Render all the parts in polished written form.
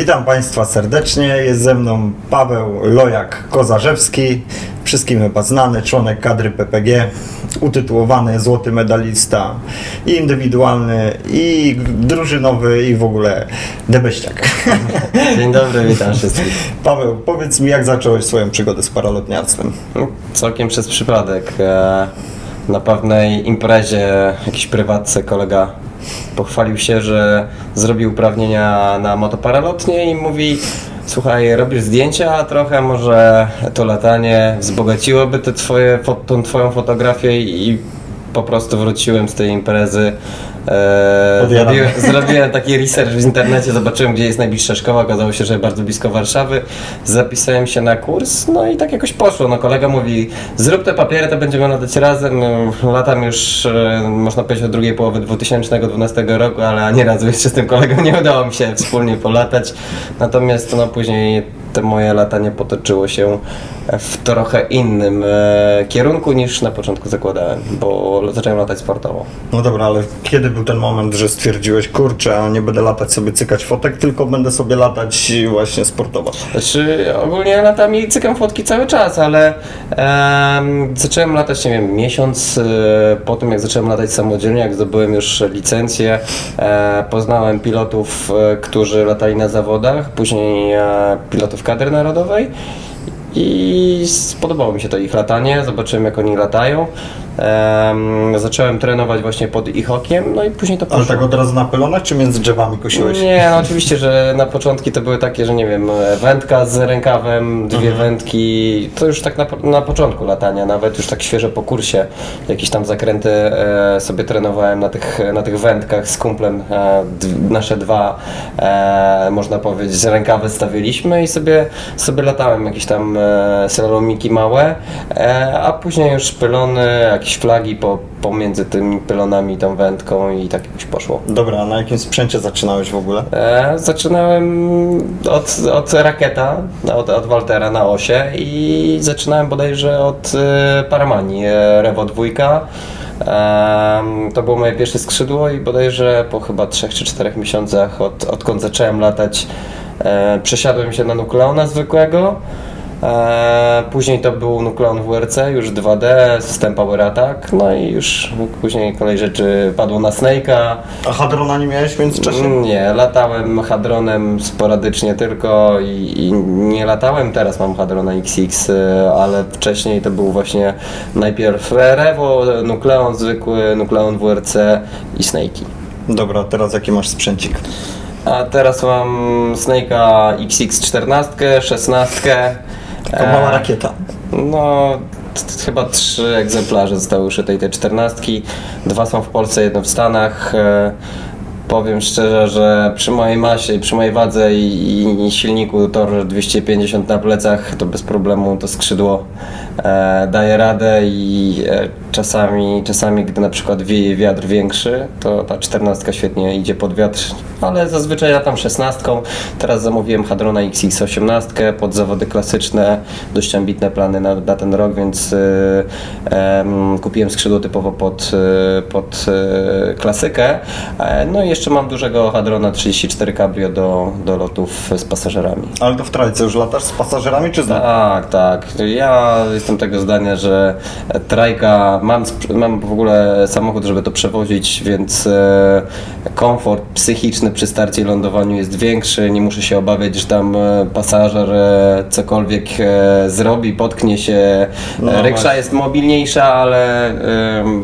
Witam Państwa serdecznie, jest ze mną Paweł Lojak-Kozarzewski, wszystkim chyba znany, członek kadry PPG, utytułowany złoty medalista i indywidualny, i drużynowy, i w ogóle debeściak. Dzień dobry, witam wszystkich. Paweł, powiedz mi, jak zacząłeś swoją przygodę z paralotniarstwem? Całkiem przez przypadek. Na pewnej imprezie, jakiś prywatce kolega pochwalił się, że zrobił uprawnienia na motoparalotnie i mówi: słuchaj, robisz zdjęcia trochę, może to latanie wzbogaciłoby tą twoją fotografię i po prostu wróciłem z tej imprezy. Zrobiłem taki research w internecie, zobaczyłem, gdzie jest najbliższa szkoła, okazało się, że bardzo blisko Warszawy. Zapisałem się na kurs, no i tak jakoś poszło. No, kolega mówi: zrób te papiery, to będziemy latać razem. Latam już, można powiedzieć, od drugiej połowy 2012 roku, ale ani razu jeszcze z tym kolegą nie udało mi się wspólnie polatać. Natomiast no, później to moje latanie potoczyło się w trochę innym kierunku niż na początku zakładałem, bo zacząłem latać sportowo. No dobra, ale kiedy był ten moment, że stwierdziłeś, kurczę, a nie będę latać sobie cykać fotek, tylko będę sobie latać właśnie sportowo? Znaczy, ogólnie latam i cykam fotki cały czas, ale zacząłem latać, nie wiem, miesiąc po tym, jak zacząłem latać samodzielnie, jak zdobyłem już licencję, poznałem pilotów, którzy latali na zawodach, później pilotów kadry narodowej. I spodobało mi się to ich latanie, zobaczyłem, jak oni latają. Zacząłem trenować właśnie pod ich okiem, no i później to poszło. Ale tak od razu na pylonach, czy między drzewami kosiłeś? Nie, no oczywiście, że na początki to były takie, że nie wiem, wędka z rękawem, dwie wędki, to już tak na początku latania, nawet już tak świeżo po kursie, jakieś tam zakręty sobie trenowałem na tych wędkach z kumplem, nasze dwa, można powiedzieć, rękawy stawiliśmy i sobie latałem jakieś tam slalomiki małe, a później już pylony, jakieś flagi pomiędzy tymi pylonami i tą wędką i tak jakoś poszło. Dobra, a na jakim sprzęcie zaczynałeś w ogóle? Zaczynałem od rakieta, od Waltera na osie i zaczynałem bodajże od Paramani, Revo 2. To było moje pierwsze skrzydło i bodajże po chyba 3 czy 4 miesiącach odkąd zacząłem latać, przesiadłem się na Nucleona zwykłego. Później to był Nucleon WRC, już 2D, system Power Attack, no i już później kolej rzeczy padło na Snake'a. A hadrona nie miałeś w międzyczasie? Nie, latałem hadronem sporadycznie tylko i nie latałem, teraz mam hadrona XX, ale wcześniej to był właśnie najpierw Revo, Nucleon zwykły, Nucleon WRC i Snake'i. Dobra, teraz jaki masz sprzęcik? A teraz mam Snake'a XX14, 16. Taka mała rakieta. No, chyba 3 egzemplarze zostały uszyte tej 14. 2 są w Polsce, 1 w Stanach. Powiem szczerze, że przy mojej masie, przy mojej wadze i silniku Tor 250 na plecach, to bez problemu to skrzydło daje radę i czasami gdy na przykład wieje wiatr większy, to ta 14 świetnie idzie pod wiatr, ale zazwyczaj latam 16. Teraz zamówiłem hadrona XX18 pod zawody klasyczne, dość ambitne plany na ten rok, więc kupiłem skrzydło typowo pod klasykę. No i jeszcze mam dużego hadrona 34 Cabrio do lotów z pasażerami. Ale to w trajce już latasz z pasażerami, czy z nami? Tak. Ja jestem tego zdania, że trajka, mam w ogóle samochód, żeby to przewozić, więc komfort psychiczny przy starcie i lądowaniu jest większy. Nie muszę się obawiać, że tam pasażer cokolwiek zrobi, potknie się. No Ryksza właśnie. jest mobilniejsza, ale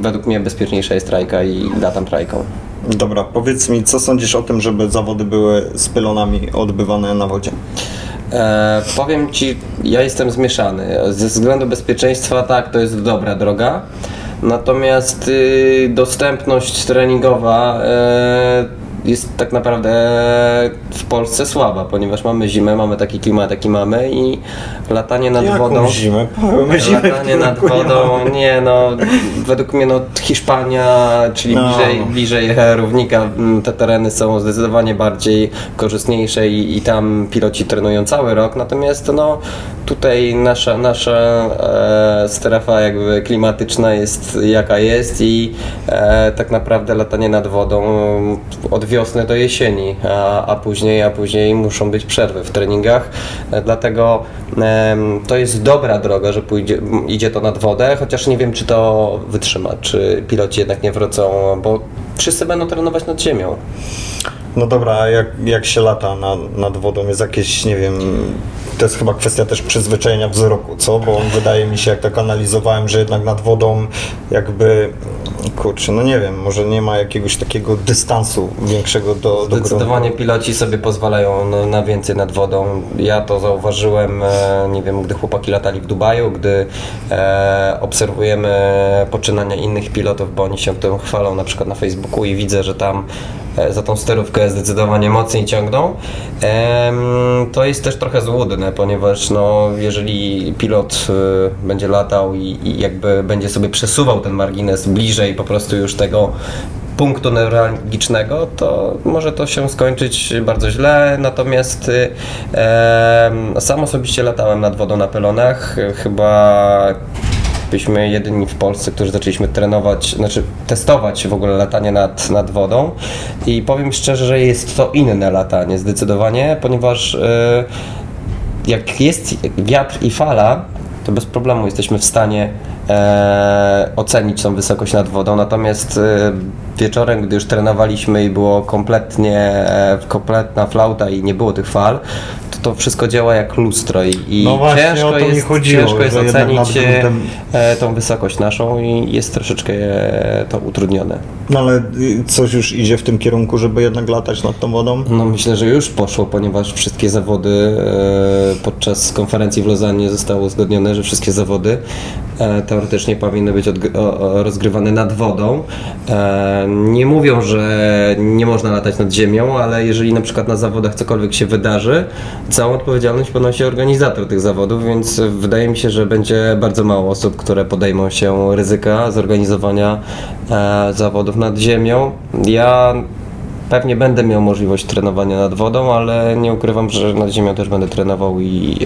według mnie bezpieczniejsza jest trajka i latam trajką. Dobra, powiedz mi, co sądzisz o tym, żeby zawody były z pylonami odbywane na wodzie? Powiem Ci, ja jestem zmieszany. Ze względu bezpieczeństwa tak, to jest dobra droga. Natomiast dostępność treningowa jest tak naprawdę w Polsce słaba, ponieważ mamy zimę, mamy taki klimat, jaki mamy i latanie nad Jaką wodą. zimę? Mamy zimę, Latanie nad wodą, nie no, według mnie no Hiszpania, czyli No. bliżej równika, te tereny są zdecydowanie bardziej korzystniejsze i tam piloci trenują cały rok, natomiast no tutaj nasza strefa jakby klimatyczna jest jaka jest i tak naprawdę latanie nad wodą od wiosny do jesieni, a później muszą być przerwy w treningach, dlatego to jest dobra droga, że idzie to nad wodę, chociaż nie wiem, czy to wytrzyma, czy piloci jednak nie wrócą, bo wszyscy będą trenować nad ziemią. No dobra, a jak się lata nad wodą? Jest jakieś, nie wiem, to jest chyba kwestia też przyzwyczajenia wzroku, co? Bo wydaje mi się, jak tak analizowałem, że jednak nad wodą jakby, kurczę, no nie wiem, może nie ma jakiegoś takiego dystansu większego do Zdecydowanie gruntu. piloci sobie pozwalają na więcej nad wodą. Ja to zauważyłem, nie wiem, gdy chłopaki latali w Dubaju, gdy obserwujemy poczynania innych pilotów, bo oni się tym chwalą na przykład na Facebooku i widzę, że tam za tą sterówkę zdecydowanie mocniej ciągną. To jest też trochę złudne, ponieważ no, jeżeli pilot będzie latał i jakby będzie sobie przesuwał ten margines bliżej po prostu już tego punktu newralgicznego, to może to się skończyć bardzo źle, natomiast sam osobiście latałem nad wodą na pylonach, chyba byliśmy jedyni w Polsce, którzy zaczęliśmy testować w ogóle latanie nad wodą i powiem szczerze, że jest to inne latanie zdecydowanie, ponieważ jak jest wiatr i fala, to bez problemu jesteśmy w stanie ocenić tą wysokość nad wodą, natomiast wieczorem, gdy już trenowaliśmy i było kompletna flauta i nie było tych fal, to wszystko działa jak lustro i No właśnie, o to mi chodziło, ciężko jest że jednak ocenić nad gruntem- tą wysokość naszą i jest troszeczkę to utrudnione. No ale coś już idzie w tym kierunku, żeby jednak latać nad tą wodą? No myślę, że już poszło, ponieważ wszystkie zawody podczas konferencji w Lozannie zostało uzgodnione, że wszystkie zawody teoretycznie powinny być rozgrywane nad wodą. Nie mówią, że nie można latać nad ziemią, ale jeżeli na przykład na zawodach cokolwiek się wydarzy, całą odpowiedzialność ponosi organizator tych zawodów, więc wydaje mi się, że będzie bardzo mało osób, które podejmą się ryzyka zorganizowania zawodów nad ziemią. Ja pewnie będę miał możliwość trenowania nad wodą, ale nie ukrywam, że nad ziemią też będę trenował i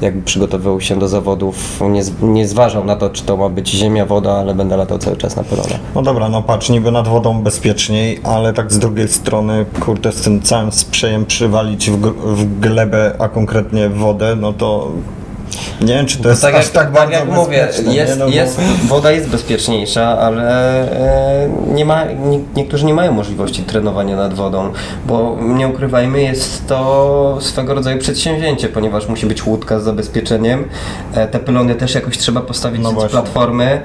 jakby przygotowywał się do zawodów. Nie zważał na to, czy to ma być ziemia, woda, ale będę latał cały czas na pylonach. No dobra, no patrz, niby nad wodą bezpieczniej, ale tak z drugiej strony, kurde, z tym całym sprzejem przywalić w glebę, a konkretnie w wodę, no to nie wiem, czy to jest tak bardzo jak mówię, bezpieczne. woda jest bezpieczniejsza, ale niektórzy nie mają możliwości trenowania nad wodą, bo nie ukrywajmy, jest to swego rodzaju przedsięwzięcie, ponieważ musi być łódka z zabezpieczeniem, te pylony też jakoś trzeba postawić No z właśnie. platformy,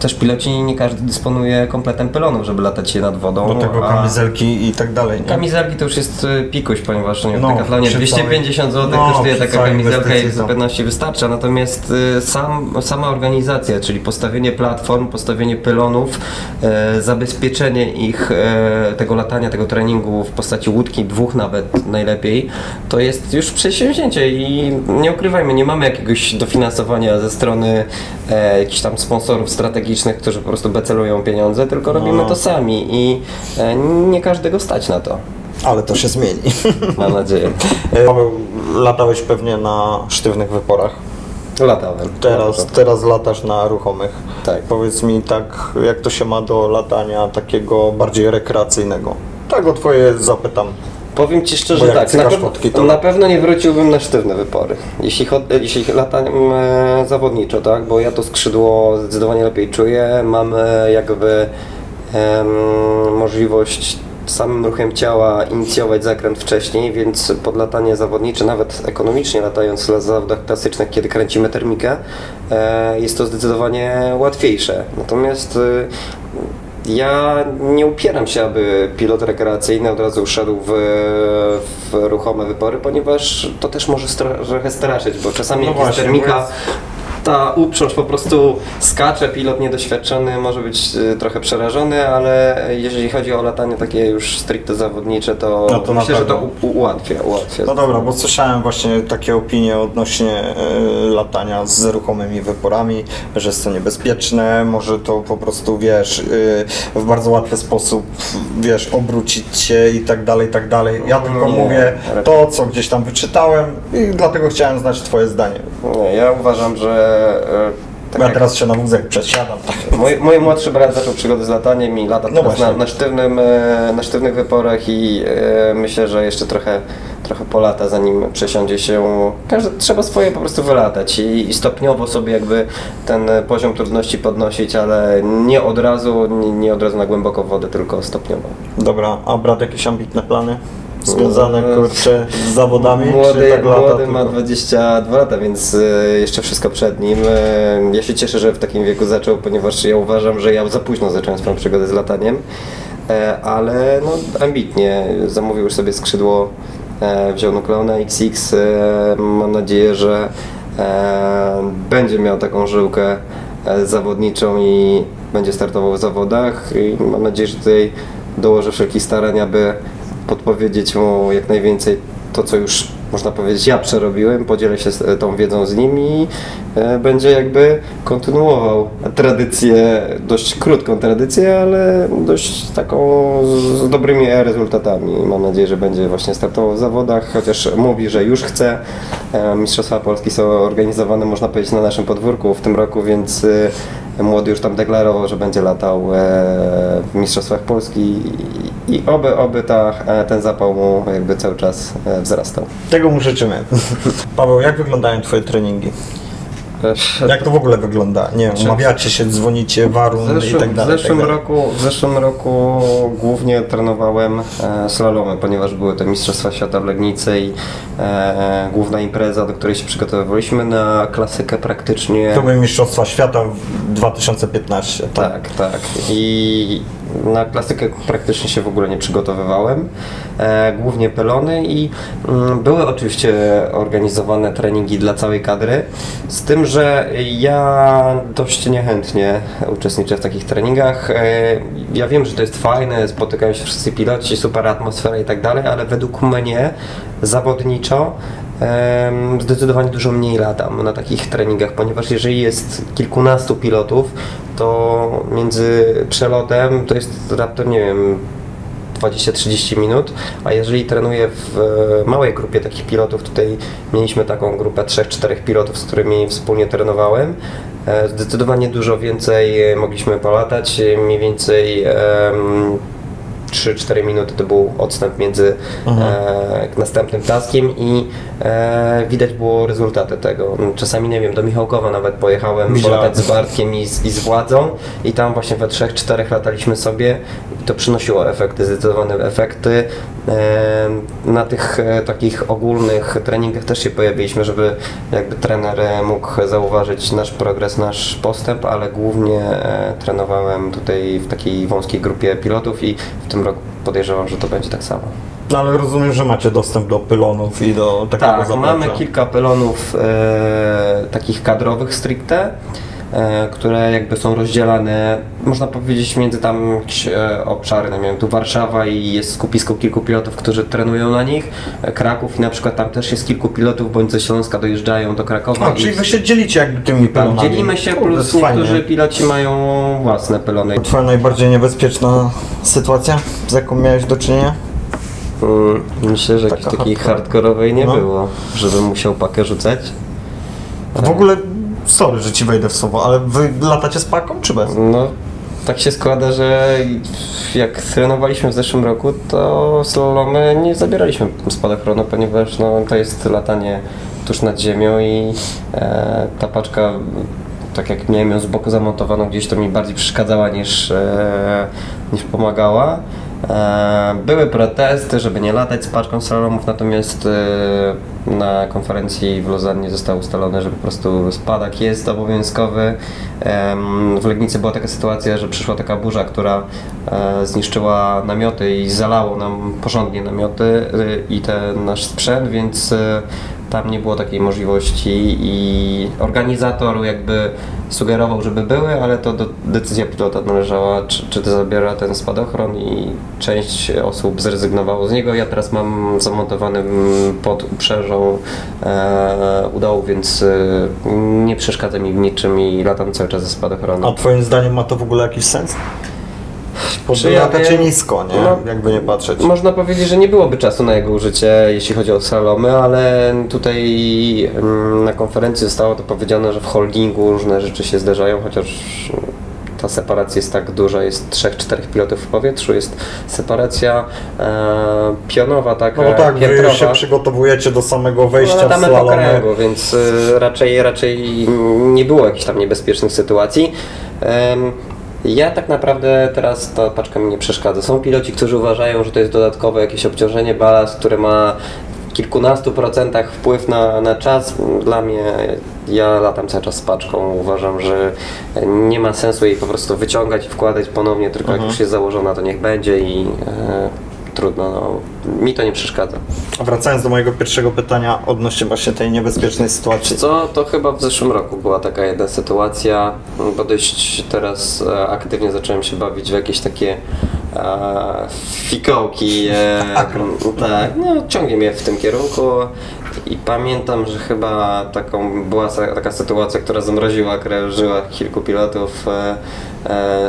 też piloci nie każdy dysponuje kompletem pylonów, żeby latać je nad wodą. Do tego kamizelki i tak dalej, nie? Kamizelki to już jest pikuś, ponieważ nie, w No, Decathlanie przy 250 zł no, kosztuje przy taka całej kamizelka i inwestycji z pewności wystarcza, natomiast sama organizacja, czyli postawienie platform, postawienie pylonów, zabezpieczenie ich, tego latania, tego treningu w postaci łódki, 2 nawet najlepiej, to jest już przedsięwzięcie i nie ukrywajmy, nie mamy jakiegoś dofinansowania ze strony jakichś tam sponsorów strategicznych, którzy po prostu becelują pieniądze, tylko robimy to sami i nie każdego stać na to. Ale to się zmieni. Mam nadzieję. Paweł, latałeś pewnie na sztywnych wyporach. Latałem. Teraz latasz na ruchomych. Tak. Powiedz mi tak, jak to się ma do latania takiego bardziej rekreacyjnego? Tak o twoje zapytam. Powiem Ci szczerze, Bo jak tak, cykasz fotki, to- na pewno nie wróciłbym na sztywne wypory. Jeśli latam zawodniczo, tak, bo ja to skrzydło zdecydowanie lepiej czuję, mam jakby możliwość samym ruchem ciała inicjować zakręt wcześniej, więc pod latanie zawodnicze, nawet ekonomicznie latając na zawodach klasycznych, kiedy kręcimy termikę, jest to zdecydowanie łatwiejsze. Natomiast ja nie upieram się, aby pilot rekreacyjny od razu szedł w ruchome wypory, ponieważ to też może trochę straszyć, bo czasami No jak jest właśnie, termika, bo jest- ta uprząż po prostu skacze, pilot niedoświadczony może być trochę przerażony, ale jeżeli chodzi o latanie takie już stricte zawodnicze, to, No to na myślę, że to pewno. ułatwia. No dobra, bo słyszałem właśnie takie opinie odnośnie latania z ruchomymi wyporami, że jest to niebezpieczne, może to po prostu, wiesz, w bardzo łatwy sposób, wiesz, obrócić się i tak dalej, i tak dalej. Ja tylko Nie, mówię raczej. to, co gdzieś tam wyczytałem i dlatego chciałem znać twoje zdanie. Nie, ja uważam, że Ja teraz się na wózek przesiadam. Mój młodszy brat zaczął przygodę z lataniem i lata No teraz właśnie. na sztywnych wyporach i myślę, że jeszcze trochę polata, zanim przesiądzie się. Trzeba swoje po prostu wylatać i stopniowo sobie jakby ten poziom trudności podnosić, ale nie od razu na głęboko w wodę, tylko stopniowo. Dobra, a brat jakieś ambitne plany? Związane, kurczę, z zawodami? czy Młody, tak lata młody tylko? ma 22 lata, więc jeszcze wszystko przed nim. Ja się cieszę, że w takim wieku zaczął, ponieważ ja uważam, że ja za późno zacząłem swoją przygodę z lataniem, ale no, ambitnie. Zamówił już sobie skrzydło, wziął Nucleona XX. Mam nadzieję, że będzie miał taką żyłkę zawodniczą i będzie startował w zawodach. I mam nadzieję, że tutaj dołoży wszelkich starań, aby podpowiedzieć mu jak najwięcej to, co już można powiedzieć ja przerobiłem, podzielę się tą wiedzą z nim i będzie jakby kontynuował tradycję, dość krótką tradycję, ale dość taką z dobrymi rezultatami. Mam nadzieję, że będzie właśnie startował w zawodach, chociaż mówi, że już chce. Mistrzostwa Polski są organizowane, można powiedzieć, na naszym podwórku w tym roku, więc młody już tam deklarował, że będzie latał w Mistrzostwach Polski i oby ten zapał mu jakby cały czas wzrastał. Tego mu życzymy. Paweł, jak wyglądają twoje treningi? Jak to w ogóle wygląda? Nie wiem, umawiacie się, dzwonicie, warun i tak dalej. W zeszłym roku głównie trenowałem slalomy, ponieważ były to Mistrzostwa Świata w Legnicy i główna impreza, do której się przygotowywaliśmy. Na klasykę praktycznie... To były Mistrzostwa Świata w 2015. Tak. I na klasykę praktycznie się w ogóle nie przygotowywałem. Głównie pelony i były oczywiście organizowane treningi dla całej kadry, z tym, że ja dość niechętnie uczestniczę w takich treningach. Ja wiem, że to jest fajne, spotykają się wszyscy piloci, super atmosfera i tak dalej, ale według mnie zawodniczo zdecydowanie dużo mniej latam na takich treningach, ponieważ jeżeli jest kilkunastu pilotów, to między przelotem to jest raptem, nie wiem, 20-30 minut, a jeżeli trenuję w małej grupie takich pilotów, tutaj mieliśmy taką grupę 3-4 pilotów, z którymi wspólnie trenowałem, zdecydowanie dużo więcej mogliśmy polatać, mniej więcej 3-4 minuty to był odstęp między następnym taskiem i widać było rezultaty tego. Czasami, nie wiem, do Michałkowa nawet pojechałem polatać z Bartkiem i z Władzą i tam właśnie we 3-4 lataliśmy sobie i to przynosiło efekty, zdecydowane efekty. Na tych takich ogólnych treningach też się pojawiliśmy, żeby jakby trener mógł zauważyć nasz progres, nasz postęp, ale głównie trenowałem tutaj w takiej wąskiej grupie pilotów i w tym roku podejrzewam, że to będzie tak samo. No ale rozumiem, że macie dostęp do pylonów i do takiego zaplecza. Mamy kilka pylonów takich kadrowych stricte, które jakby są rozdzielane, można powiedzieć, między tam jakieś obszary, nie wiem, tu Warszawa i jest skupisko kilku pilotów, którzy trenują na nich, Kraków i na przykład tam też jest kilku pilotów, bądź ze Śląska dojeżdżają do Krakowa. A, czyli wy się dzielicie jakby tymi Tak, pylonami. dzielimy się, Kurde, plus fajnie. niektórzy piloci mają własne pylony. Twoja najbardziej niebezpieczna sytuacja, z jaką miałeś do czynienia? Myślę, że jakiejś takiej hardkorowej nie No. było, żebym musiał pakę rzucać. W ogóle, sorry, że ci wejdę w słowo, ale wy latacie z paką czy bez? No, tak się składa, że jak trenowaliśmy w zeszłym roku, to slalomy nie zabieraliśmy spadochronu, ponieważ no, to jest latanie tuż nad ziemią i ta paczka, tak jak miałem ją z boku zamontowaną gdzieś, to mi bardziej przeszkadzała niż pomagała. Były protesty, żeby nie latać z paczką slalomów, natomiast na konferencji w Lozannie zostało ustalone, że po prostu spadak jest obowiązkowy. W Legnicy była taka sytuacja, że przyszła taka burza, która zniszczyła namioty i zalało nam porządnie namioty i ten nasz sprzęt, więc tam nie było takiej możliwości i organizator jakby sugerował, żeby były, ale to decyzja pilota należała, czy to zabiera ten spadochron i część osób zrezygnowało z niego. Ja teraz mam zamontowany pod uprzężą u dołu, więc nie przeszkadza mi w niczym i latam cały czas ze spadochronem. A twoim zdaniem ma to w ogóle jakiś sens? Podbijacie nisko, nie? No, Jakby nie patrzeć. można powiedzieć, że nie byłoby czasu na jego użycie, jeśli chodzi o slalomy, ale tutaj na konferencji zostało to powiedziane, że w holdingu różne rzeczy się zdarzają, chociaż ta separacja jest tak duża, jest 3-4 pilotów w powietrzu, jest separacja pionowa, taka No tak, wy piętrowa. już się przygotowujecie do samego wejścia w Latamy po slalomy. kręgu, więc raczej nie było jakichś tam niebezpiecznych sytuacji. Ja tak naprawdę teraz ta paczka mi nie przeszkadza. Są piloci, którzy uważają, że to jest dodatkowe jakieś obciążenie, balast, które ma w kilkunastu procentach wpływ na czas. Dla mnie, ja latam cały czas z paczką. Uważam, że nie ma sensu jej po prostu wyciągać i wkładać ponownie, tylko jak już jest założona, to niech będzie i trudno, no, mi to nie przeszkadza. A wracając do mojego pierwszego pytania odnośnie właśnie tej niebezpiecznej sytuacji. Co, to chyba w zeszłym roku była taka jedna sytuacja, bo dość teraz aktywnie zacząłem się bawić w jakieś takie fikołki. Tak, no ciągnie mnie w tym kierunku i pamiętam, że chyba była taka sytuacja, która zamroziła krew w żyłach kilku pilotów.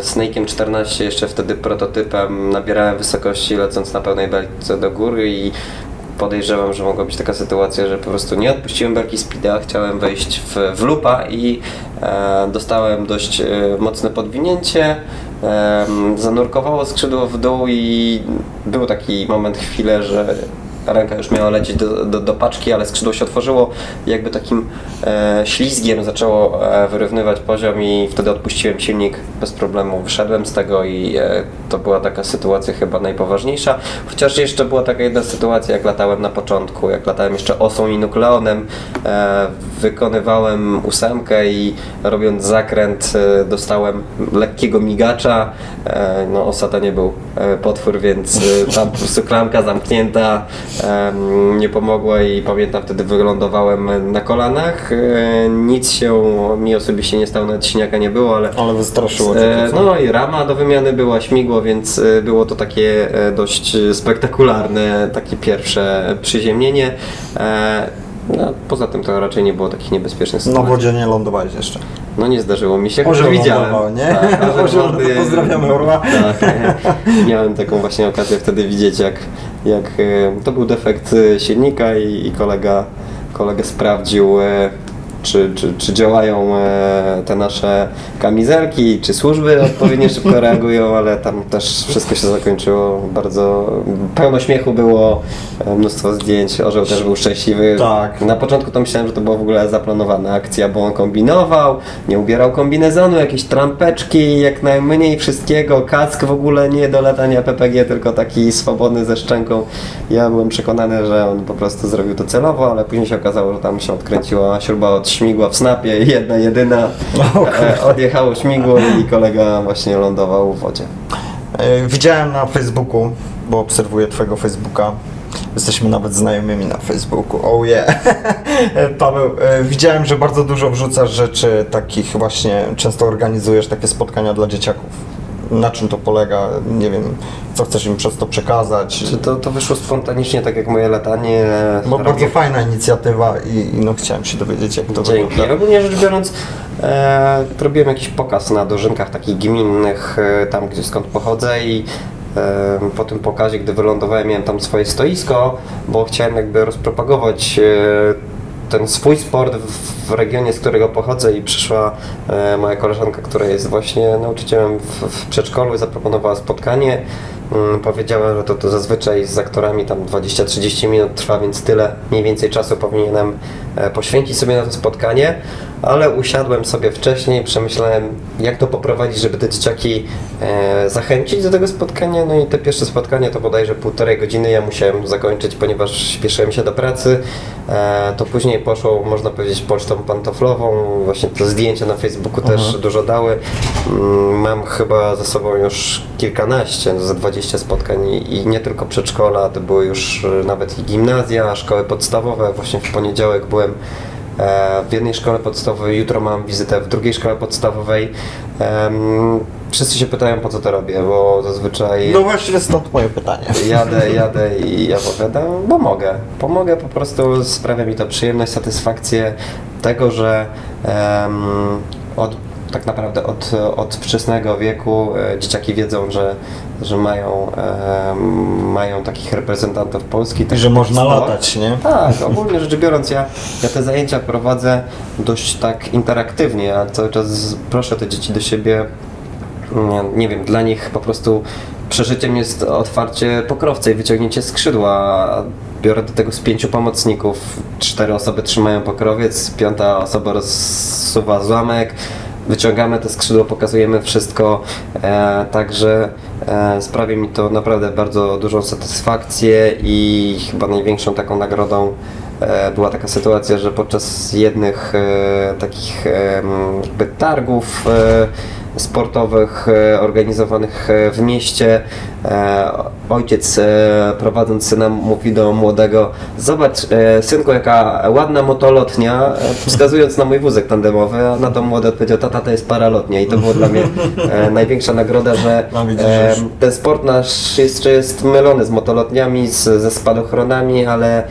Snake'iem 14, jeszcze wtedy prototypem, nabierałem wysokości lecąc na pełnej belce do góry i podejrzewam, że mogła być taka sytuacja, że po prostu nie odpuściłem belki speeda, chciałem wejść w loopa i dostałem dość mocne podwinięcie, zanurkowało skrzydło w dół i był taki moment, chwilę, że ręka już miała lecieć do paczki, ale skrzydło się otworzyło i jakby takim ślizgiem zaczęło wyrównywać poziom i wtedy odpuściłem silnik bez problemu, wyszedłem z tego i to była taka sytuacja chyba najpoważniejsza. Chociaż jeszcze była taka jedna sytuacja, jak latałem na początku, jak latałem jeszcze osą i nukleonem, wykonywałem 8 i robiąc zakręt dostałem lekkiego migacza. No osa to nie był potwór, więc tam po prostu klamka zamknięta nie pomogła i pamiętam, wtedy wylądowałem na kolanach. Nic się mi osobiście nie stało, nawet siniaka nie było, ale wystraszyło cię to, co? no i rama do wymiany była, śmigło, więc było to takie dość spektakularne, takie pierwsze przyziemnienie. No, poza tym to raczej nie było takich niebezpiecznych Na sytuacji. wodzie nie lądowałeś jeszcze. No nie zdarzyło mi się, Orzeł chociaż widziałem. lądował, nie? Tak, Orzeł lądował, pozdrawiamy Orła. Tak, miałem taką właśnie okazję wtedy widzieć, jak to był defekt silnika i kolega sprawdził, czy działają te nasze kamizelki, czy służby odpowiednio szybko reagują, ale tam też wszystko się zakończyło bardzo pełno śmiechu było, mnóstwo zdjęć, orzeł też był szczęśliwy. Tak. Na początku to myślałem, że to była w ogóle zaplanowana akcja, bo on kombinował, nie ubierał kombinezonu, jakieś trampeczki, jak najmniej wszystkiego, kask w ogóle nie do latania PPG, tylko taki swobodny ze szczęką. Ja byłem przekonany, że on po prostu zrobił to celowo, ale później się okazało, że tam się odkręciła śruba od śmigła w snapie, jedna jedyna, odjechało śmigło i kolega właśnie lądował w wodzie. Widziałem na Facebooku, bo obserwuję twojego Facebooka. Jesteśmy nawet znajomymi na Facebooku. Oh yeah. Paweł, widziałem, że bardzo dużo wrzucasz rzeczy takich właśnie, często organizujesz takie spotkania dla dzieciaków. Na czym to polega? Nie wiem, co chcesz im przez to przekazać. Czy to wyszło spontanicznie, tak jak moje latanie? Bo bardzo fajna inicjatywa i no chciałem się dowiedzieć, jak to Dzięki. wygląda. Ogólnie rzecz biorąc, robiłem jakiś pokaz na dożynkach takich gminnych, tam gdzie skąd pochodzę i po tym pokazie, gdy wylądowałem, miałem tam swoje stoisko, bo chciałem jakby rozpropagować ten swój sport w regionie, z którego pochodzę i przyszła moja koleżanka, która jest właśnie nauczycielem w przedszkolu i zaproponowała spotkanie. Powiedziała, że to zazwyczaj z aktorami tam 20-30 minut trwa, więc tyle mniej więcej czasu powinienem poświęcić sobie na to spotkanie, ale usiadłem sobie wcześniej, przemyślałem, jak to poprowadzić, żeby te dzieciaki zachęcić do tego spotkania. No i te pierwsze spotkanie to bodajże 1,5 godziny ja musiałem zakończyć, ponieważ śpieszyłem się do pracy. To później poszło, można powiedzieć, pocztą pantoflową. Właśnie te zdjęcia na Facebooku też dużo dały. Mam chyba za sobą już kilkanaście, za 20 spotkań i nie tylko przedszkola, to były już nawet i gimnazja, szkoły podstawowe. Właśnie w poniedziałek byłem w jednej szkole podstawowej, jutro mam wizytę w drugiej szkole podstawowej. Wszyscy się pytają, po co to robię, bo zazwyczaj No właśnie stąd moje pytanie. jadę i opowiadam, bo mogę. Pomogę, po prostu sprawia mi to przyjemność, satysfakcję tego, że tak naprawdę od wczesnego wieku dzieciaki wiedzą, że mają takich reprezentantów Polski. Że można latać, nie? Tak, ogólnie rzecz biorąc, ja te zajęcia prowadzę dość tak interaktywnie, ja cały czas proszę te dzieci do siebie, nie wiem, dla nich po prostu przeżyciem jest otwarcie pokrowca i wyciągnięcie skrzydła. Biorę do tego z 5 pomocników, 4 osoby trzymają pokrowiec, 5 osoba rozsuwa zamek, wyciągamy te skrzydło, pokazujemy wszystko, także sprawi mi to naprawdę bardzo dużą satysfakcję i chyba największą taką nagrodą była taka sytuacja, że podczas jednych takich jakby targów sportowych organizowanych w mieście ojciec prowadząc syna mówi do młodego: zobacz synku, jaka ładna motolotnia, wskazując na mój wózek tandemowy, a na to młody odpowiedział: tata, to jest paralotnia. I to było dla mnie największa nagroda, że ten sport nasz jeszcze jest mylony z motolotniami, ze spadochronami, ale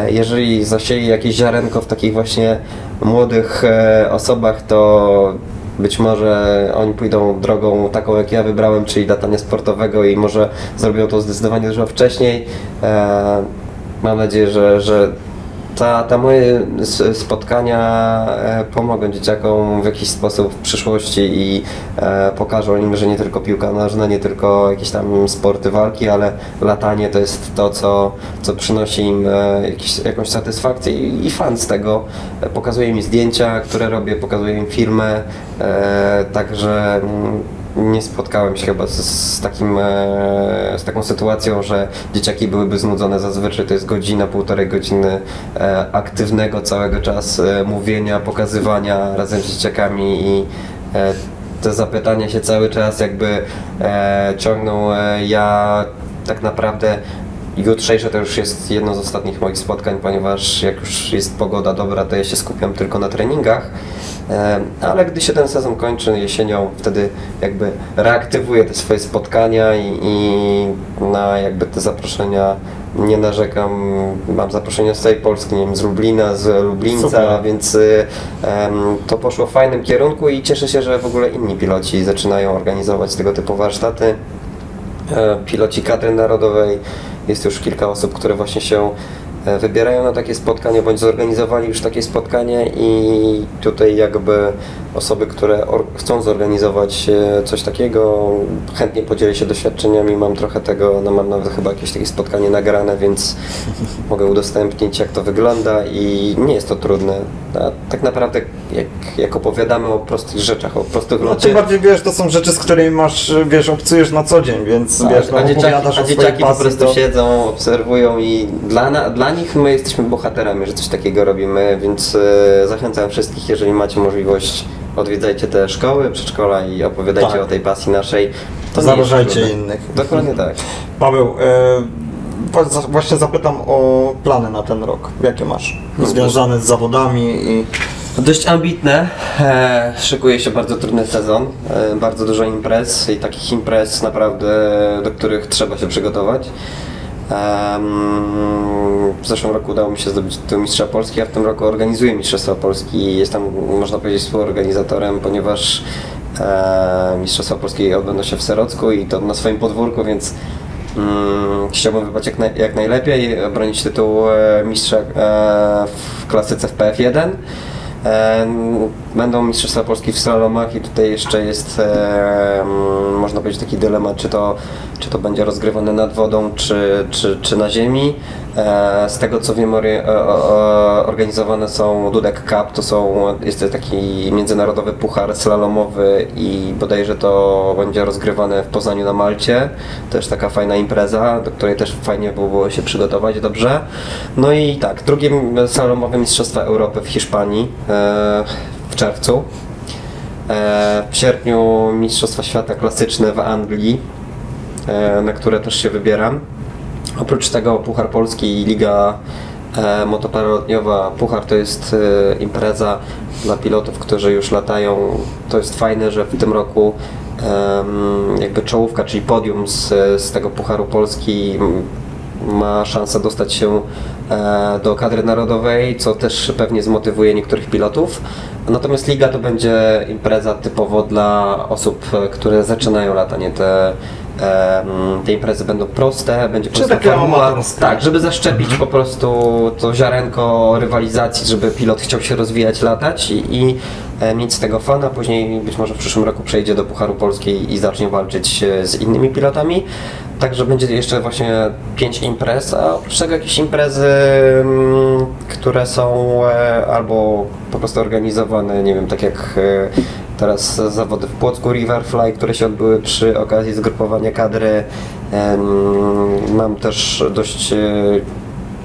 jeżeli zasieje jakieś ziarenko w takich właśnie młodych osobach, to być może oni pójdą drogą taką, jak ja wybrałem, czyli latania sportowego, i może zrobią to zdecydowanie dużo wcześniej. Mam nadzieję, że te moje spotkania pomogą dzieciakom w jakiś sposób w przyszłości i pokażą im, że nie tylko piłka nożna, nie tylko jakieś tam sporty walki, ale latanie to jest to, co przynosi im jakąś satysfakcję i fan z tego. Pokazuję im zdjęcia, które robię, pokazuję im filmy, także nie spotkałem się chyba z taką sytuacją, że dzieciaki byłyby znudzone. Zazwyczaj to jest godzina, 1,5 godziny aktywnego całego czasu mówienia, pokazywania razem z dzieciakami i te zapytania się cały czas jakby ciągną. Ja tak naprawdę jutrzejsze to już jest jedno z ostatnich moich spotkań, ponieważ jak już jest pogoda dobra, to ja się skupiam tylko na treningach. Ale gdy się ten sezon kończy jesienią, wtedy jakby reaktywuję te swoje spotkania i na jakby te zaproszenia nie narzekam. Mam zaproszenia z całej Polski, nie wiem, z Lublina, z Lublińca, Super. więc to poszło w fajnym kierunku i cieszę się, że w ogóle inni piloci zaczynają organizować tego typu warsztaty. Piloci kadry narodowej, jest już kilka osób, które właśnie się wybierają na takie spotkanie, bądź zorganizowali już takie spotkanie, i tutaj jakby osoby, które chcą zorganizować coś takiego, chętnie podzielę się doświadczeniami, mam trochę tego, no mam nawet chyba jakieś takie spotkanie nagrane, więc mogę udostępnić, jak to wygląda, i nie jest to trudne. A tak naprawdę jak opowiadamy o prostych rzeczach, o prostych No ludziach. tym bardziej, wiesz, to są rzeczy, z którymi masz, wiesz, obcujesz na co dzień, więc Tak, wiesz, no, opowiadasz o swojej dzieciaki po pasji, prostu to... siedzą, obserwują i dla nich my jesteśmy bohaterami, że coś takiego robimy, więc zachęcam wszystkich, jeżeli macie możliwość, odwiedzajcie te szkoły, przedszkola i opowiadajcie Tak. o tej pasji naszej. To nie Zarażajcie jest trudne. innych. Dokładnie tak. Paweł, właśnie zapytam o plany na ten rok. Jakie masz? Związane z zawodami i... Dość ambitne, szykuje się bardzo trudny sezon, bardzo dużo imprez i takich imprez naprawdę, do których trzeba się przygotować. W zeszłym roku udało mi się zdobyć tytuł Mistrza Polski, a w tym roku organizuję Mistrzostwa Polski i jestem, można powiedzieć, współorganizatorem, ponieważ Mistrzostwa Polski odbędą się w Serocku i to na swoim podwórku, więc chciałbym wybrać jak najlepiej, bronić tytuł mistrza w klasyce w PF1. Będą Mistrzostwa Polski w slalomach i tutaj jeszcze jest, można powiedzieć, taki dylemat, czy to będzie rozgrywane nad wodą, czy na ziemi. Z tego co wiem, organizowane są Dudek Cup, jest to taki międzynarodowy puchar slalomowy i bodajże to będzie rozgrywane w Poznaniu na Malcie. Też taka fajna impreza, do której też fajnie było się przygotować dobrze. No i tak, drugie slalomowe Mistrzostwa Europy w Hiszpanii w czerwcu. W sierpniu Mistrzostwa Świata klasyczne w Anglii, na które też się wybieram. Oprócz tego Puchar Polski i Liga Motoparalotniowa. Puchar to jest impreza dla pilotów, którzy już latają. To jest fajne, że w tym roku jakby czołówka, czyli podium z tego Pucharu Polski ma szansę dostać się do kadry narodowej, co też pewnie zmotywuje niektórych pilotów. Natomiast liga to będzie impreza typowo dla osób, które zaczynają latanie. Te imprezy będą proste, będzie prosta takie formuła, amatorskie. tak, żeby zaszczepić po prostu to ziarenko rywalizacji, żeby pilot chciał się rozwijać, latać i mieć z tego fana. Później być może w przyszłym roku przejdzie do Pucharu Polskiej i zacznie walczyć z innymi pilotami. Także będzie jeszcze właśnie 5 imprez, a oprócz tego jakieś imprezy, które są albo po prostu organizowane, nie wiem, tak jak teraz zawody w Płocku Riverfly, które się odbyły przy okazji zgrupowania kadry. Mam też dość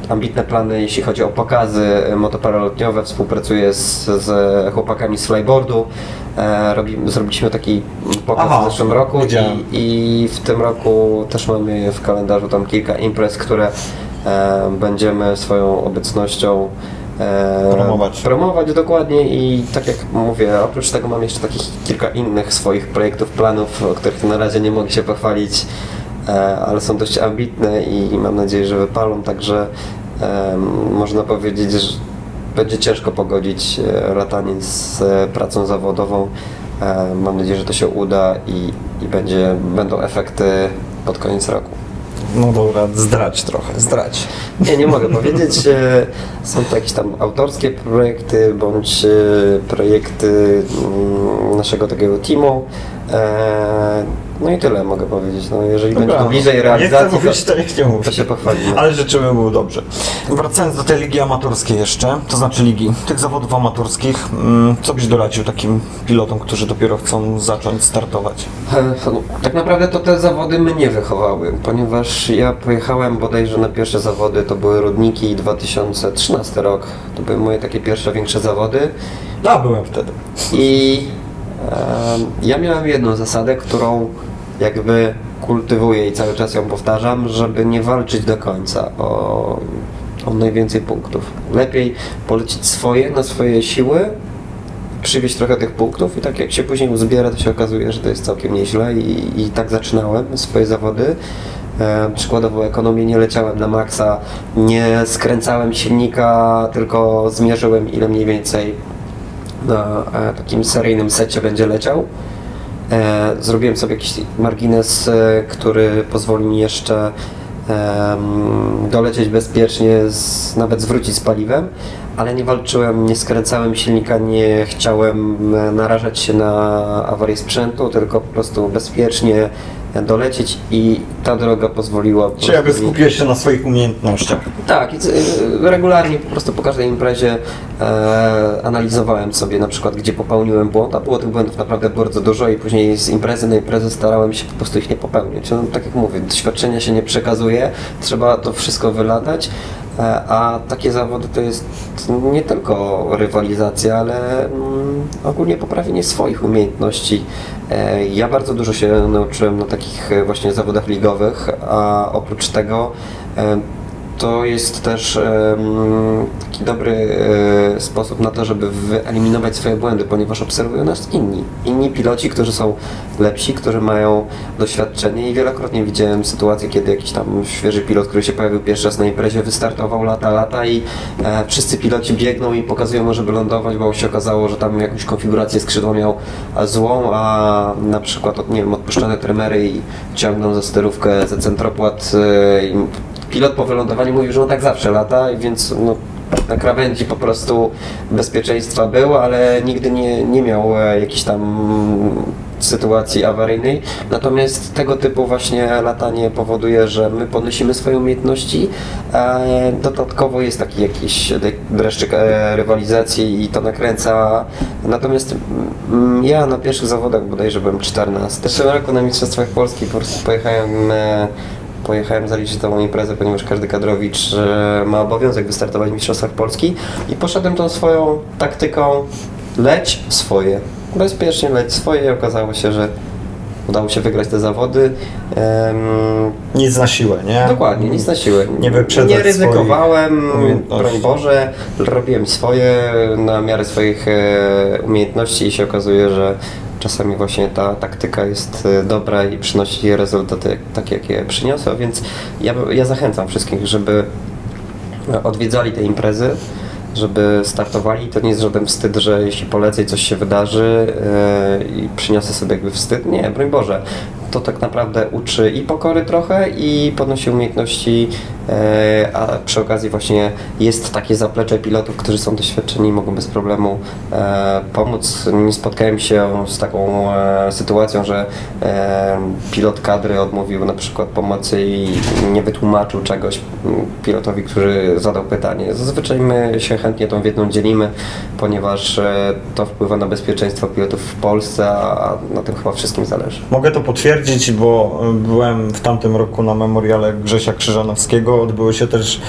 ambitne plany, jeśli chodzi o pokazy motoparalotniowe. Współpracuję z chłopakami z flyboardu. Zrobiliśmy taki pokaz w zeszłym roku i w tym roku też mamy w kalendarzu tam kilka imprez, które będziemy swoją obecnością promować dokładnie i tak jak mówię, oprócz tego mam jeszcze takich kilka innych swoich projektów, planów, o których na razie nie mogę się pochwalić, ale są dość ambitne i mam nadzieję, że wypalą, także można powiedzieć, że będzie ciężko pogodzić latanie z pracą zawodową. Mam nadzieję, że to się uda i będą efekty pod koniec roku. No dobra, zdradź trochę, zdradź. Nie mogę powiedzieć. Są to jakieś tam autorskie projekty, bądź projekty naszego takiego teamu. No i tyle mogę powiedzieć. No, jeżeli będzie to bliżej realizacji, nie chcę mówić, to niech nie mów. to się pochwalimy. Ale życzymy mu dobrze. Wracając do tej ligi amatorskiej jeszcze, to znaczy ligi, tych zawodów amatorskich, co byś doradził takim pilotom, którzy dopiero chcą zacząć startować? Tak naprawdę to te zawody mnie wychowały, ponieważ ja pojechałem bodajże na pierwsze zawody, to były Rudniki 2013 rok. To były moje takie pierwsze większe zawody. Ja byłem wtedy. I ja miałem jedną zasadę, którą jakby kultywuję i cały czas ją powtarzam, żeby nie walczyć do końca o najwięcej punktów. Lepiej polecić swoje na swoje siły, przywieźć trochę tych punktów i tak jak się później uzbiera, to się okazuje, że to jest całkiem nieźle i tak zaczynałem swoje zawody. Przykładowo ekonomię nie leciałem na maksa, nie skręcałem silnika, tylko zmierzyłem ile mniej więcej na takim seryjnym secie będzie leciał. Zrobiłem sobie jakiś margines, który pozwoli mi jeszcze dolecieć bezpiecznie, nawet zwrócić z paliwem, ale nie walczyłem, nie skręcałem silnika, nie chciałem narażać się na awarię sprzętu, tylko po prostu bezpiecznie dolecieć i ta droga pozwoliła... Czy jakby skupiłeś się na swoich umiejętnościach? Tak, i regularnie po prostu po każdej imprezie analizowałem sobie na przykład, gdzie popełniłem błąd, a było tych błędów naprawdę bardzo dużo i później z imprezy na imprezę starałem się po prostu ich nie popełniać. No, tak jak mówię, doświadczenia się nie przekazuje, trzeba to wszystko wylatać, a takie zawody to jest nie tylko rywalizacja, ale ogólnie poprawienie swoich umiejętności. Ja bardzo dużo się nauczyłem na takich właśnie zawodach ligowych, a oprócz tego to jest też taki dobry sposób na to, żeby wyeliminować swoje błędy, ponieważ obserwują nas inni piloci, którzy są lepsi, którzy mają doświadczenie i wielokrotnie widziałem sytuacje, kiedy jakiś tam świeży pilot, który się pojawił pierwszy raz na imprezie, wystartował lata i wszyscy piloci biegną i pokazują mu, żeby lądować, bo się okazało, że tam jakąś konfigurację skrzydła miał złą, a na przykład odpuszczone tremery i ciągną za sterówkę, za centropłat pilot po wylądowaniu mówił, że on tak zawsze lata, więc na krawędzi po prostu bezpieczeństwa był, ale nigdy nie miał jakiejś tam sytuacji awaryjnej. Natomiast tego typu właśnie latanie powoduje, że my podnosimy swoje umiejętności, a dodatkowo jest taki jakiś dreszczyk rywalizacji i to nakręca. Natomiast ja na pierwszych zawodach bodajże byłem 14. W zeszłym roku na Mistrzostwach Polski po prostu pojechałem zaliczyć tą imprezę, ponieważ każdy kadrowicz ma obowiązek wystartować w Mistrzostwach Polski i poszedłem tą swoją taktyką leć swoje, bezpiecznie leć swoje i okazało się, że udało się wygrać te zawody. Nic na siłę, nie? Dokładnie, nic na siłę. Nie ryzykowałem, broń Boże, robiłem swoje na miarę swoich umiejętności i się okazuje, że czasami właśnie ta taktyka jest dobra i przynosi rezultaty takie, jakie przyniosła, więc ja zachęcam wszystkich, żeby odwiedzali te imprezy, żeby startowali. To nie jest żaden wstyd, że jeśli polecę i coś się wydarzy i przyniosę sobie jakby wstyd. Nie, broń Boże. To tak naprawdę uczy i pokory trochę i podnosi umiejętności, a przy okazji właśnie jest takie zaplecze pilotów, którzy są doświadczeni i mogą bez problemu pomóc. Nie spotkałem się z taką sytuacją, że pilot kadry odmówił na przykład pomocy i nie wytłumaczył czegoś pilotowi, który zadał pytanie. Zazwyczaj my się chętnie tą wiedzą dzielimy, ponieważ to wpływa na bezpieczeństwo pilotów w Polsce, a na tym chyba wszystkim zależy. Mogę to potwierdzić, bo byłem w tamtym roku na memoriale Grzesia Krzyżanowskiego. Odbyły się też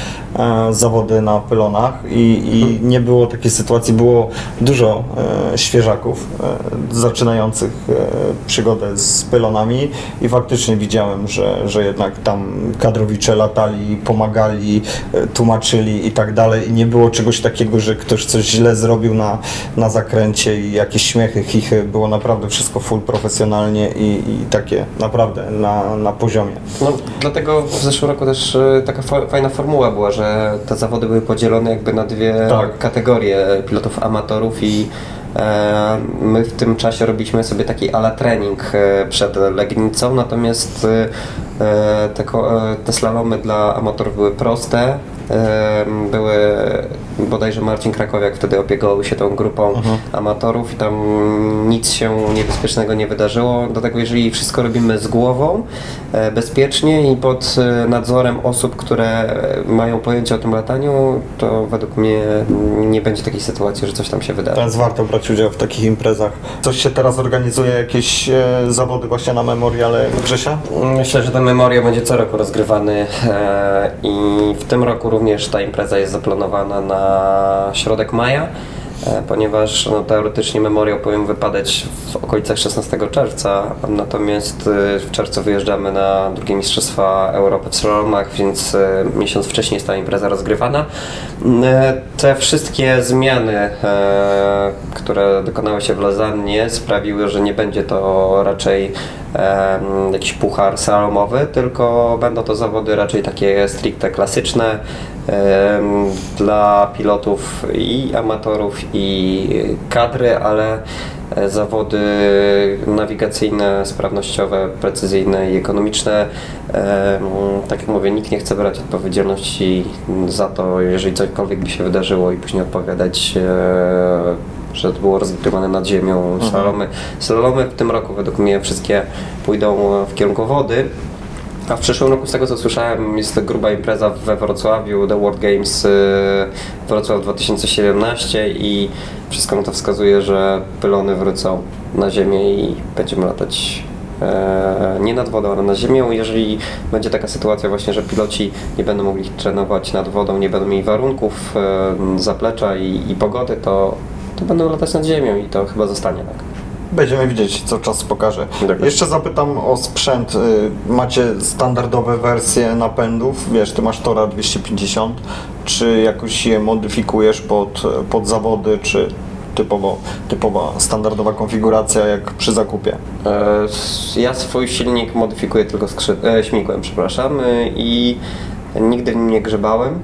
zawody na pylonach i nie było takiej sytuacji. Było dużo świeżaków zaczynających przygodę z pylonami i faktycznie widziałem, że jednak tam kadrowicze latali, pomagali, tłumaczyli i tak dalej. I nie było czegoś takiego, że ktoś coś źle zrobił na zakręcie i jakieś śmiechy, chichy. Było naprawdę wszystko full profesjonalnie i takie naprawdę na poziomie. No, dlatego w zeszłym roku też taka fajna formuła była, że te zawody były podzielone jakby na dwie kategorie pilotów amatorów i my w tym czasie robiliśmy sobie taki ala trening przed Legnicą, natomiast te slalomy dla amatorów były proste. Były bodajże Marcin Krakowiak wtedy opiekował się tą grupą amatorów i tam nic się niebezpiecznego nie wydarzyło. Dlatego jeżeli wszystko robimy z głową, bezpiecznie i pod nadzorem osób, które mają pojęcie o tym lataniu, to według mnie nie będzie takiej sytuacji, że coś tam się wydarzy. Teraz warto brać udział w takich imprezach. Coś się teraz organizuje, jakieś zawody właśnie na memoriale Grzesia? Myślę, że ten memoriał będzie co roku rozgrywany i w tym roku również ta impreza jest zaplanowana na środek maja, ponieważ teoretycznie memoriał powinien wypadać w okolicach 16 czerwca, natomiast w czerwcu wyjeżdżamy na drugie Mistrzostwa Europy w slalomach, więc miesiąc wcześniej jest ta impreza rozgrywana. Te wszystkie zmiany, które dokonały się w Lozannie, sprawiły, że nie będzie to raczej jakiś puchar slalomowy, tylko będą to zawody raczej takie stricte klasyczne dla pilotów i amatorów i kadry, ale zawody nawigacyjne, sprawnościowe, precyzyjne i ekonomiczne. Tak jak mówię, nikt nie chce brać odpowiedzialności za to, jeżeli cokolwiek by się wydarzyło i później odpowiadać, że to było rozgrywane nad ziemią slalomy. Slalomy w tym roku według mnie wszystkie pójdą w kierunku wody. A w przyszłym roku, z tego co słyszałem, jest gruba impreza we Wrocławiu, The World Games Wrocław 2017 i wszystko na to wskazuje, że pylony wrócą na ziemię i będziemy latać nie nad wodą, ale na ziemią. Jeżeli będzie taka sytuacja właśnie, że piloci nie będą mogli trenować nad wodą, nie będą mieli warunków, zaplecza i pogody, to będą latać nad ziemią i to chyba zostanie tak. Będziemy widzieć, co czas pokaże. Dokładnie. Jeszcze zapytam o sprzęt. Macie standardowe wersje napędów? Wiesz, ty masz Tora 250. Czy jakoś je modyfikujesz pod zawody, czy typowa standardowa konfiguracja jak przy zakupie? Ja swój silnik modyfikuję tylko śmigłem, przepraszam, i nigdy nim nie grzebałem.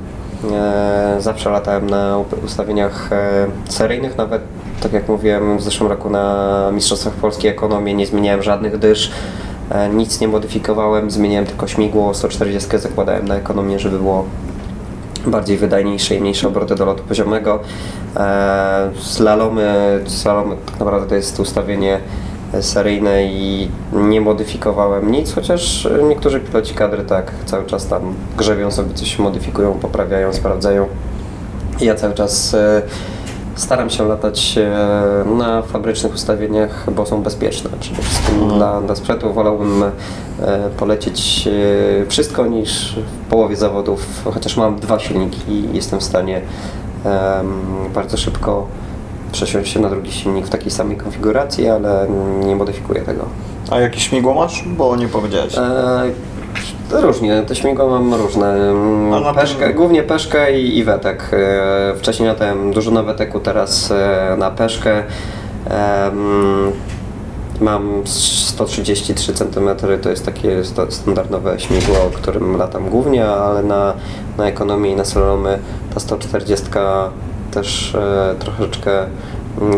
Zawsze latałem na ustawieniach seryjnych, nawet tak jak mówiłem w zeszłym roku na Mistrzostwach Polski Ekonomii nie zmieniałem żadnych dysz, nic nie modyfikowałem, zmieniałem tylko śmigło, 140 zakładałem na ekonomię, żeby było bardziej wydajniejsze i mniejsze obroty do lotu poziomego. Slalomy tak naprawdę to jest ustawienie seryjne i nie modyfikowałem nic, chociaż niektórzy piloci kadry tak cały czas tam grzebią sobie, coś modyfikują, poprawiają, sprawdzają. I ja cały czas staram się latać na fabrycznych ustawieniach, bo są bezpieczne. Przede wszystkim dla sprzętu wolałbym polecieć wszystko niż w połowie zawodów, chociaż mam 2 silniki i jestem w stanie bardzo szybko przesiąść się na drugi silnik w takiej samej konfiguracji, ale nie modyfikuję tego. A jakie śmigło masz? Bo nie powiedziałeś. Różnie, te śmigła mam różne. Głównie Peszkę i Wetek. Wcześniej latałem dużo na Weteku, teraz na Peszkę. Mam 133 cm, to jest takie standardowe śmigło, którym latam głównie, ale na ekonomii i na slalomy ta 140 też troszeczkę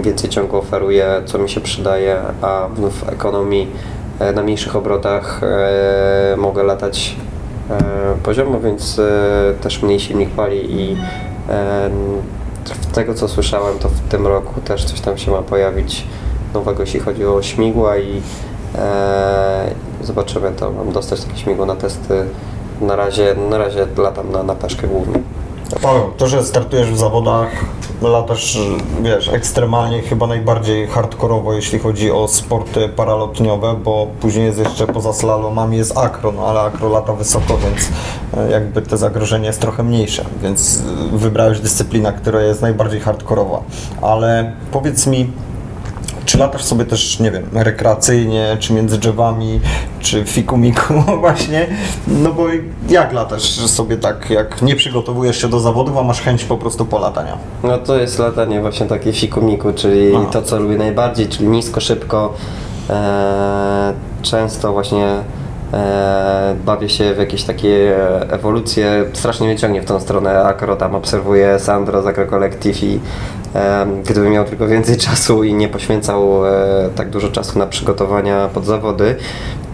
więcej ciągu oferuje, co mi się przydaje, a w ekonomii na mniejszych obrotach mogę latać poziomo, więc też mniej silnik pali i z tego co słyszałem, to w tym roku też coś tam się ma pojawić nowego, jeśli chodzi o śmigła i zobaczymy to. Mam dostać takie śmigło na testy. Na razie latam na peszkę głównie. Paweł, to, że startujesz w zawodach, latasz, wiesz, ekstremalnie, chyba najbardziej hardkorowo, jeśli chodzi o sporty paralotniowe, bo później jest jeszcze poza slalomami jest akro, no ale akro lata wysoko, więc jakby to zagrożenie jest trochę mniejsze, więc wybrałeś dyscyplinę, która jest najbardziej hardkorowa. Ale powiedz mi, czy latasz sobie też, nie wiem, rekreacyjnie, czy między drzewami, czy fiku-miku właśnie, no bo jak latasz sobie tak, jak nie przygotowujesz się do zawodów, a masz chęć po prostu polatania? No to jest latanie właśnie takie fikumiku, czyli Aha. to co lubię najbardziej, czyli nisko, szybko. Często właśnie bawię się w jakieś takie ewolucje, strasznie mnie ciągnie w tą stronę akro, tam obserwuję Sandro z Acro Collective i gdybym miał tylko więcej czasu i nie poświęcał tak dużo czasu na przygotowania pod zawody,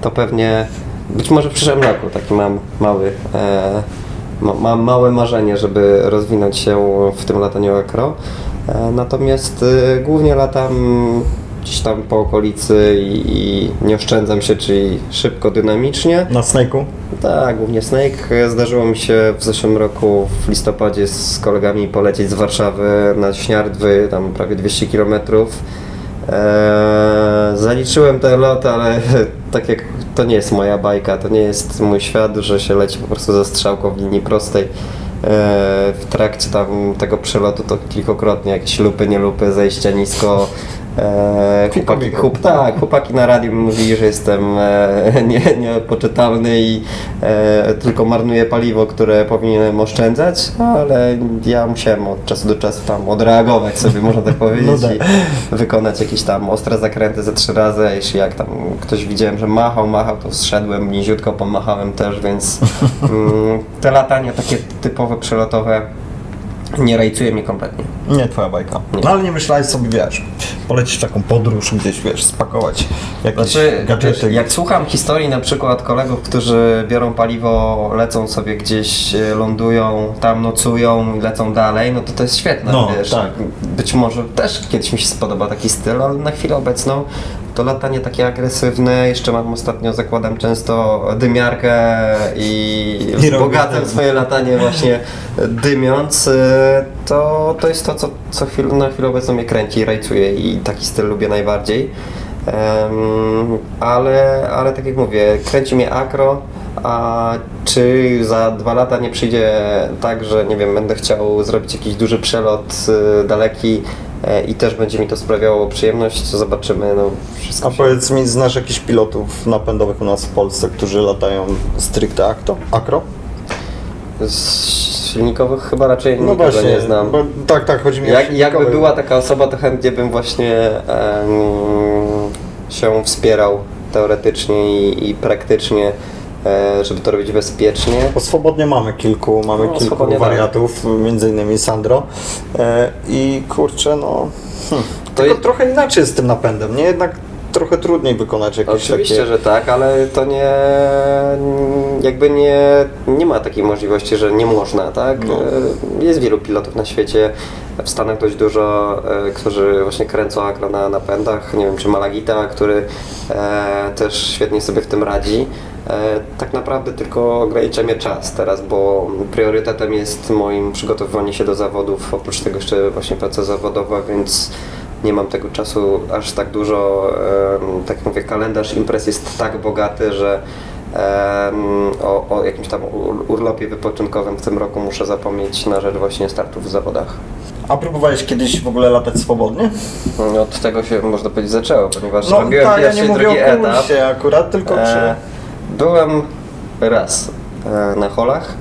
to pewnie, być może w przyszłym roku taki mam mam małe marzenie, żeby rozwinąć się w tym lataniu akro. Natomiast głównie latam gdzieś tam po okolicy i nie oszczędzam się, czyli szybko, dynamicznie. Na Snake'u? Tak, głównie Snake. Zdarzyło mi się w zeszłym roku w listopadzie z kolegami polecieć z Warszawy na Śniardwy, tam prawie 200 km. Zaliczyłem ten lot, ale tak jak to nie jest moja bajka, to nie jest mój świat, że się leci po prostu ze strzałką w linii prostej. W trakcie tam tego przelotu to kilkukrotnie jakieś lupy, nie lupy, zejścia nisko. Chłopaki na radiu mi mówili, że jestem niepoczytalny i tylko marnuję paliwo, które powinienem oszczędzać, ale ja musiałem od czasu do czasu tam odreagować sobie, można tak powiedzieć, i wykonać jakieś tam ostre zakręty ze 3 razy, a jeśli jak tam ktoś widziałem, że machał, to zszedłem, niziutko pomachałem też, więc te latania takie typowe, przelotowe nie rajcuje mnie kompletnie. Nie twoja bajka. No ale nie myślałeś sobie, wiesz, polecieć w taką podróż, gdzieś, wiesz, spakować jakieś gadżety. Jak słucham historii na przykład kolegów, którzy biorą paliwo, lecą sobie gdzieś, lądują, tam nocują i lecą dalej, no to jest świetne, No, wiesz. tak. Być może też kiedyś mi się spodoba taki styl, ale na chwilę obecną to latanie takie agresywne, jeszcze ostatnio zakładam często dymiarkę i wzbogacam swoje latanie właśnie dymiąc, to jest to, co na chwilę obecną mnie kręci i rajcuje i taki styl lubię najbardziej. Ale tak jak mówię, kręci mnie akro, a czy za 2 lata nie przyjdzie tak, że nie wiem, będę chciał zrobić jakiś duży przelot daleki i też będzie mi to sprawiało przyjemność, to zobaczymy. No, wszystko A powiedz mi, znasz jakichś pilotów napędowych u nas w Polsce, którzy latają stricte akro? Z silnikowych chyba raczej No nikogo właśnie, nie znam. bo tak, chodzi mi o Jakby silnikowych. była taka osoba, to chętnie bym właśnie się wspierał teoretycznie i praktycznie, żeby to robić bezpiecznie. Bo swobodnie mamy kilku swobodnie wariatów, między innymi Sandro. I kurczę, no... Tylko jest- trochę inaczej jest z tym napędem, nie? Jednak trochę trudniej wykonać jakieś Oczywiście, takie... że tak, ale to nie ma takiej możliwości, że nie można, tak? No. Jest wielu pilotów na świecie, w Stanach dość dużo, którzy właśnie kręcą akro na napędach, nie wiem, czy Malagita, który też świetnie sobie w tym radzi. Tak naprawdę tylko ogranicza mnie czas teraz, bo priorytetem jest moim przygotowywanie się do zawodów, oprócz tego jeszcze właśnie praca zawodowa, więc nie mam tego czasu aż tak dużo. Tak jak mówię, kalendarz imprez jest tak bogaty, że o jakimś tam urlopie wypoczynkowym w tym roku muszę zapomnieć na rzecz właśnie startów w zawodach. A próbowałeś kiedyś w ogóle latać swobodnie? Od tego się można powiedzieć zaczęło, ponieważ No robiłem tak, ja pierwszy nie i mówię drugi o etap. kursie akurat, tylko czy... Byłem raz na holach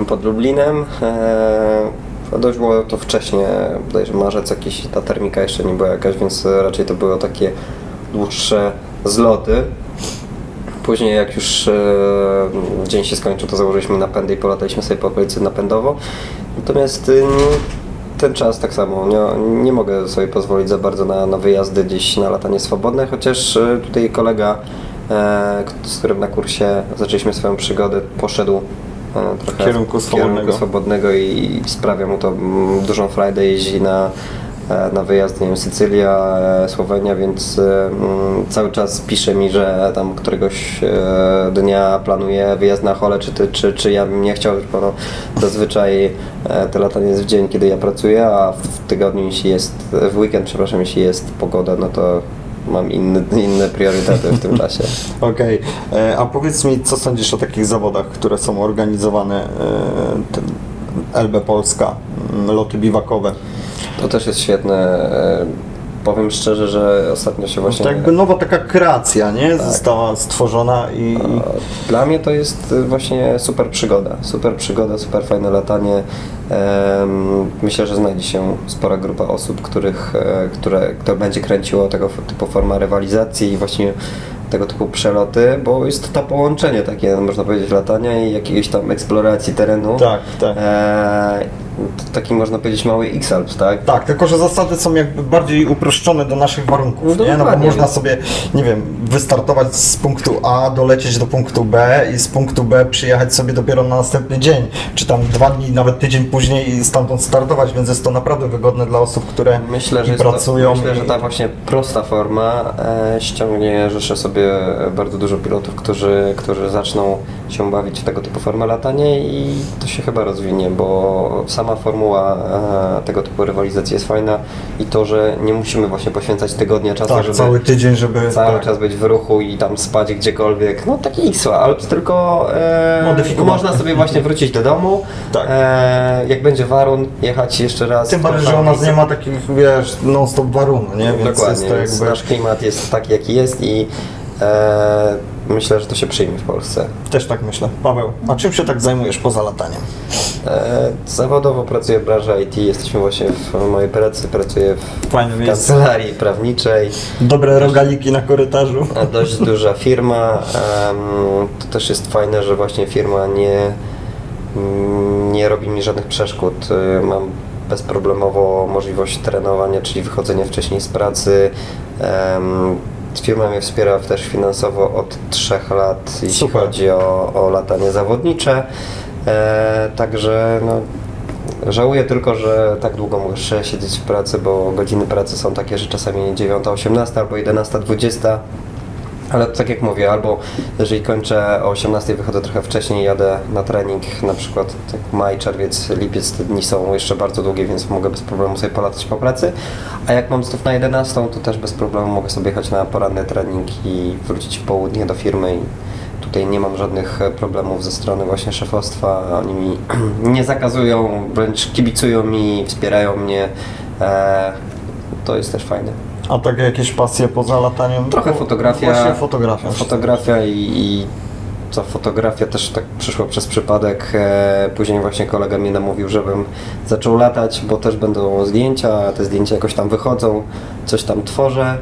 pod Lublinem. Dość było to wcześnie, bodajże marzec jakiś, ta termika jeszcze nie była jakaś, więc raczej to były takie dłuższe zloty. Później jak już dzień się skończył, to założyliśmy napędy i polataliśmy sobie po okolicy napędowo. Natomiast ten czas tak samo. Nie mogę sobie pozwolić za bardzo na wyjazdy gdzieś na latanie swobodne, chociaż tutaj kolega, z którym na kursie zaczęliśmy swoją przygodę, poszedł trochę W kierunku swobodnego i sprawia mu to dużą frajdę, jeździ na wyjazd, nie wiem, Sycylia, Słowenia, więc cały czas pisze mi, że tam któregoś dnia planuje wyjazd na Hole, czy ja bym nie chciał, tylko no, zazwyczaj to latanie jest w dzień, kiedy ja pracuję, a w tygodniu, w weekend, przepraszam, jeśli jest pogoda, no to mam inne priorytety w tym czasie. Okej. A powiedz mi, co sądzisz o takich zawodach, które są organizowane, LB Polska, loty biwakowe? To też jest świetne. Powiem szczerze, że ostatnio się właśnie... To jakby nowa taka kreacja, nie? Tak. Została stworzona i... Dla mnie to jest właśnie super przygoda, super fajne latanie. Myślę, że znajdzie się spora grupa osób, które będzie kręciło tego typu forma rywalizacji i właśnie tego typu przeloty, bo jest to połączenie takie, można powiedzieć, latania i jakiejś tam eksploracji terenu. Tak, tak. Taki można powiedzieć mały X-Alps, tak? Tak, tylko że zasady są jakby bardziej uproszczone do naszych warunków, No nie? No bo dokładnie, można więc- sobie, nie wiem, wystartować z punktu A, dolecieć do punktu B i z punktu B przyjechać sobie dopiero na następny dzień, czy tam 2 dni, nawet tydzień później i stamtąd startować, więc jest to naprawdę wygodne dla osób, które Myślę, że, pracują. myślę, że ta właśnie prosta forma ściągnie, życzę sobie bardzo dużo pilotów, którzy zaczną się bawić w tego typu formę latania i to się chyba rozwinie, bo sama formuła tego typu rywalizacji jest fajna i to, że nie musimy właśnie poświęcać tygodnia czasu, Tak, żeby cały tydzień, żeby... cały tak. czas być w ruchu i tam spać gdziekolwiek. No taki X-Alps, tylko Modyfikowany. można sobie właśnie wrócić do domu, Tak. jak będzie warun, jechać jeszcze raz. Tym bardziej, że u nas nie ma takich, wiesz, non-stop warunu, nie? Więc Dokładnie, jest to więc jakby... nasz klimat jest taki, jaki jest i myślę, że to się przyjmie w Polsce. Też tak myślę. Paweł, a czym się tak zajmujesz poza lataniem? Zawodowo pracuję w branży IT, jesteśmy właśnie w mojej pracy, pracuję Fajne w miejsce. kancelarii prawniczej. Dobre rogaliki na korytarzu. Dość duża firma. To też jest fajne, że właśnie firma nie robi mi żadnych przeszkód. Mam bezproblemowo możliwość trenowania, czyli wychodzenia wcześniej z pracy. Firma mnie wspiera też finansowo od 3 lat, jeśli Super. chodzi o latanie zawodnicze. Także no, żałuję tylko, że tak długo muszę siedzieć w pracy, bo godziny pracy są takie, że czasami 9:18 albo 11:20. Ale tak jak mówię, albo jeżeli kończę o 18:00, wychodzę trochę wcześniej, jadę na trening, na przykład tak maj, czerwiec, lipiec, te dni są jeszcze bardzo długie, więc mogę bez problemu sobie polatać po pracy. A jak mam znów na 11:00, to też bez problemu mogę sobie jechać na poranny trening i wrócić w południe do firmy. I tutaj nie mam żadnych problemów ze strony właśnie szefostwa. Oni mi nie zakazują, wręcz kibicują mi, wspierają mnie. To jest też fajne. A tak jakieś pasje poza lataniem? Trochę fotografia. Właśnie fotografia. Fotografia i co fotografia też tak przyszła przez przypadek. Później właśnie kolega mnie namówił, żebym zaczął latać, bo też będą zdjęcia, a te zdjęcia jakoś tam wychodzą, coś tam tworzę.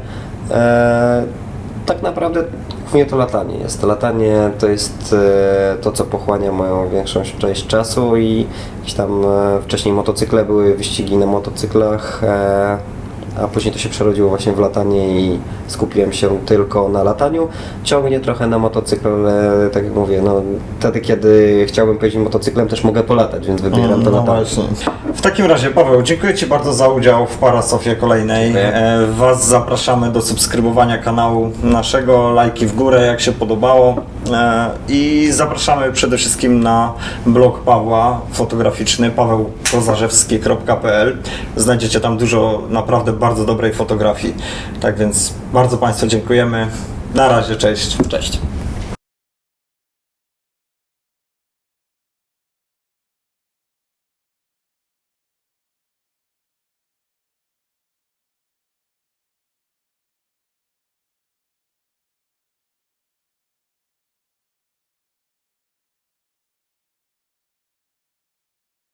Tak naprawdę głównie to latanie jest. Latanie to jest to, co pochłania moją większą część czasu i jakieś tam wcześniej motocykle były, wyścigi na motocyklach. A później to się przerodziło właśnie w latanie i skupiłem się tylko na lataniu. Ciągnie trochę na motocykl, ale tak jak mówię, no wtedy kiedy chciałbym pojeździć motocyklem, też mogę polatać, więc wybieram to No latanie. właśnie. W takim razie, Paweł, dziękuję Ci bardzo za udział w Parasofie kolejnej. Dziękuję. Was zapraszamy do subskrybowania kanału naszego, lajki w górę, jak się podobało. I zapraszamy przede wszystkim na blog Pawła fotograficzny pawełkozarzewski.pl. Znajdziecie tam dużo naprawdę bardzo dobrej fotografii. Tak więc bardzo Państwu dziękujemy. Na razie, cześć. Cześć.